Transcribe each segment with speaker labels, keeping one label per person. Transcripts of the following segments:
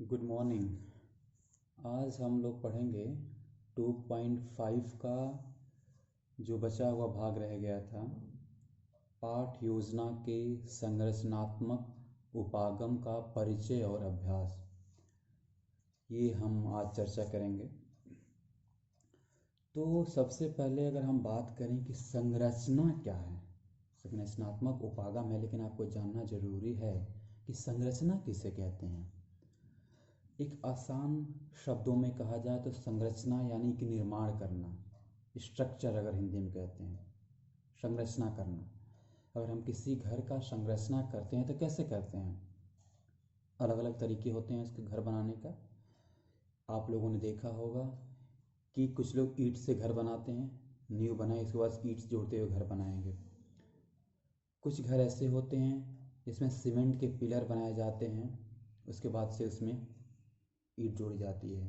Speaker 1: Good morning. आज हम लोग पढ़ेंगे 2.5 का जो बचा हुआ भाग रह गया था, पाठ योजना के संरचनात्मक उपागम का परिचय और अभ्यास। ये हम आज चर्चा करेंगे। तो सबसे पहले अगर हम बात करें कि संरचना क्या है, संरचनात्मक उपागम है, लेकिन आपको जानना जरूरी है कि संरचना किसे कहते हैं। एक आसान शब्दों में कहा जाए तो संरचना यानी कि निर्माण करना, स्ट्रक्चर अगर हिंदी में कहते हैं, संरचना करना। अगर हम किसी घर का संरचना करते हैं तो कैसे करते हैं? अलग अलग तरीके होते हैं इसके घर बनाने का। आप लोगों ने देखा होगा कि कुछ लोग ईंट से घर बनाते हैं, नींव बनाए इसके बाद ईंट जोड़ते हुए घर बनाएंगे। कुछ घर ऐसे होते हैं जिसमें सीमेंट के पिलर बनाए जाते हैं, उसके बाद से उसमें ईंट जोड़ी जाती है।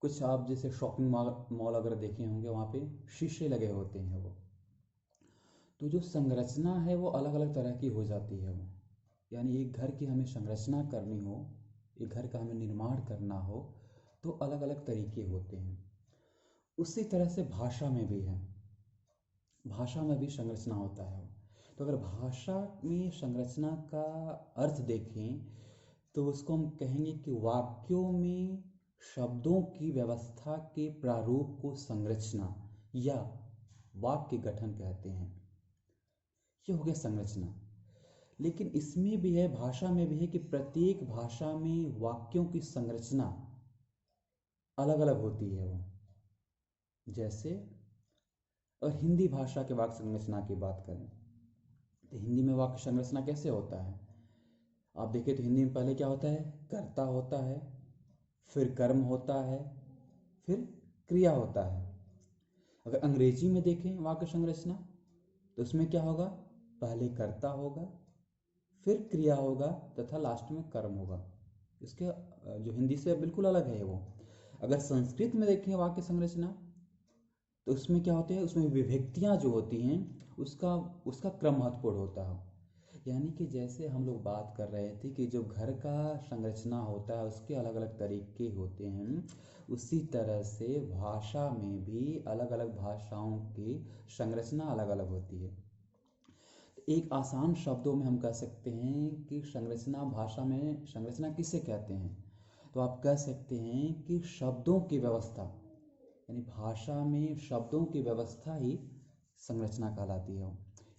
Speaker 1: कुछ आप जैसे शॉपिंग मॉल अगर देखे होंगे, वहाँ पे शीशे लगे होते हैं वो। तो जो संरचना है वो अलग अलग तरह की हो जाती है वो, यानी एक घर की हमें संरचना करनी हो, एक घर का हमें निर्माण करना हो तो अलग अलग तरीके होते हैं। उसी तरह से भाषा में भी है, भाषा में भी संरचना होता है। तो अगर भाषा में संरचना का अर्थ देखें तो उसको हम कहेंगे कि वाक्यों में शब्दों की व्यवस्था के प्रारूप को संरचना या वाक्य गठन कहते हैं। ये हो गया संरचना। लेकिन इसमें भी है, भाषा में भी है कि प्रत्येक भाषा में वाक्यों की संरचना अलग अलग होती है वो। जैसे अगर हिंदी भाषा के वाक्य संरचना की बात करें तो हिंदी में वाक्य संरचना कैसे होता है? आप देखें तो हिंदी में पहले क्या होता है? कर्ता होता है, फिर कर्म होता है, फिर क्रिया होता है। अगर अंग्रेजी में देखें वाक्य संरचना तो उसमें क्या होगा? पहले कर्ता होगा, फिर क्रिया होगा तथा लास्ट में कर्म होगा। इसके जो हिंदी से बिल्कुल अलग है वो। अगर संस्कृत में देखें वाक्य संरचना तो उसमें क्या होते हैं? उसमें विभक्तियाँ जो होती हैं उसका क्रम महत्वपूर्ण होता है। यानी कि जैसे हम लोग बात कर रहे थे कि जो घर का संरचना होता है उसके अलग अलग तरीके होते हैं, उसी तरह से भाषा में भी अलग अलग भाषाओं की संरचना अलग अलग होती है। एक आसान शब्दों में हम कह सकते हैं कि संरचना, भाषा में संरचना किसे कहते हैं? तो आप कह सकते हैं कि शब्दों की व्यवस्था, यानी भाषा में शब्दों की व्यवस्था ही संरचना कहलाती है।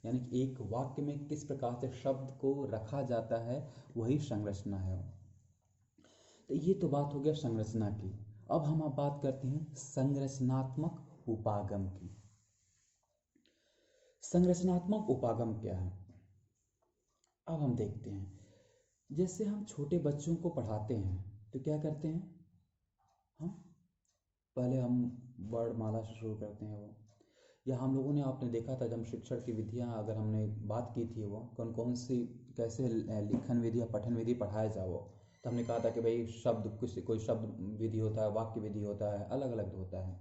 Speaker 1: यानी कि एक वाक्य में किस प्रकार से शब्द को रखा जाता है वही संरचना है। तो ये तो बात हो गया संरचना की। अब हम बात करते हैं संरचनात्मक उपागम की। संरचनात्मक उपागम क्या है? अब हम देखते हैं, जैसे हम छोटे बच्चों को पढ़ाते हैं तो क्या करते हैं? हम पहले हम वर्णमाला से शुरू करते हैं वो, या हम लोगों ने, आपने देखा था जब शिक्षण की विधियाँ अगर हमने बात की थी, वो कौन कौन सी कैसे लिखन विधि या पठन विधि पढ़ाया जाए वो, तो हमने कहा था कि भाई शब्द, कुछ कोई शब्द विधि होता है, वाक्य विधि होता है, अलग अलग होता है।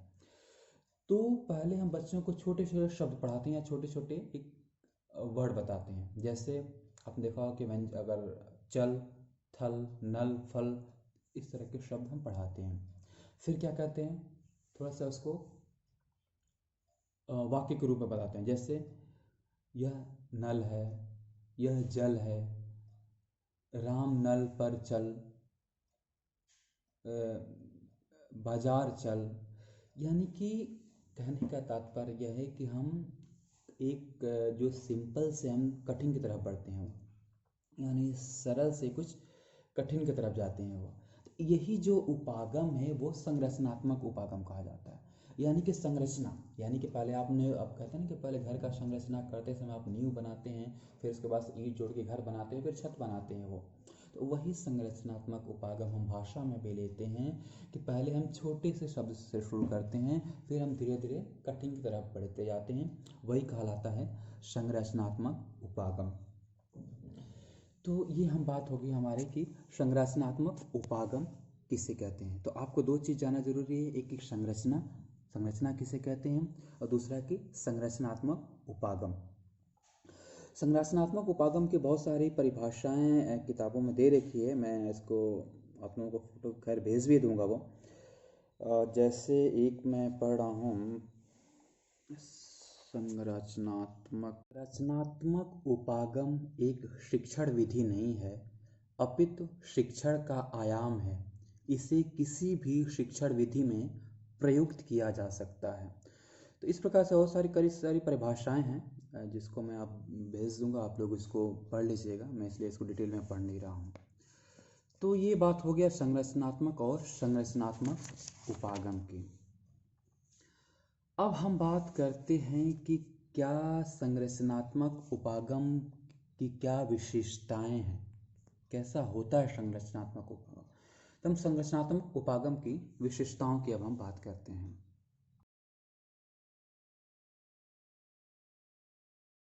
Speaker 1: तो पहले हम बच्चों को छोटे छोटे शब्द पढ़ाते हैं या छोटे छोटे एक वर्ड बताते हैं। जैसे आपने देखा हो कि अगर चल, थल, नल, फल, इस तरह के शब्द हम पढ़ाते हैं। फिर क्या कहते हैं? थोड़ा सा उसको वाक्य के रूप में बताते हैं। जैसे यह नल है, यह जल है, राम नल पर चल, बाजार चल। यानी कि कहने का तात्पर्य यह है कि हम एक जो सिंपल से हम कठिन की तरफ बढ़ते हैं, यानी सरल से कुछ कठिन की तरफ जाते हैं वो। तो यही जो उपागम है वो संरचनात्मक उपागम कहा जाता है। यानी कि संरचना, यानी कि पहले आपने, अब कहते हैं ना कि पहले घर का संरचना करते समय आप नींव बनाते हैं, फिर उसके बाद ईंट जोड़ के घर बनाते हैं, फिर छत बनाते हैं वो। तो वही संरचनात्मक उपागम हम भाषा में भी लेते हैं कि पहले हम छोटे से शब्द से शुरू करते हैं, फिर हम धीरे धीरे कठिन की तरफ बढ़ते जाते हैं। वही कहलाता है संरचनात्मक उपागम। तो ये हम बात होगी हमारे कि संरचनात्मक उपागम किसे कहते हैं। तो आपको दो चीज़ जानना जरूरी है, एक की संरचना, संरचना किसे कहते हैं, और दूसरा कि संरचनात्मक उपागम। संरचनात्मक उपागम की बहुत सारी परिभाषाएं किताबों में दे रखी है, मैं इसको आप लोगों को फोटो खैर भेज भी दूंगा वो। जैसे एक मैं पढ़ रहा हूँ, संरचनात्मक रचनात्मक उपागम एक शिक्षण विधि नहीं है, अपितु शिक्षण का आयाम है। इसे किसी भी शिक्षण विधि में प्रयुक्त किया जा सकता है। तो इस प्रकार से और कई सारी परिभाषाएं हैं जिसको मैं आप भेज दूंगा, आप लोग इसको पढ़ लीजिएगा, मैं इसलिए इसको डिटेल में पढ़ नहीं रहा हूँ। तो ये बात हो गया संरचनात्मक और संरचनात्मक उपागम की। अब हम बात करते हैं कि क्या संरचनात्मक उपागम की क्या विशेषताएं हैं, कैसा होता है संरचनात्मक उपागम। तो हम संरचनात्मक उपागम की विशेषताओं की अब हम बात करते हैं।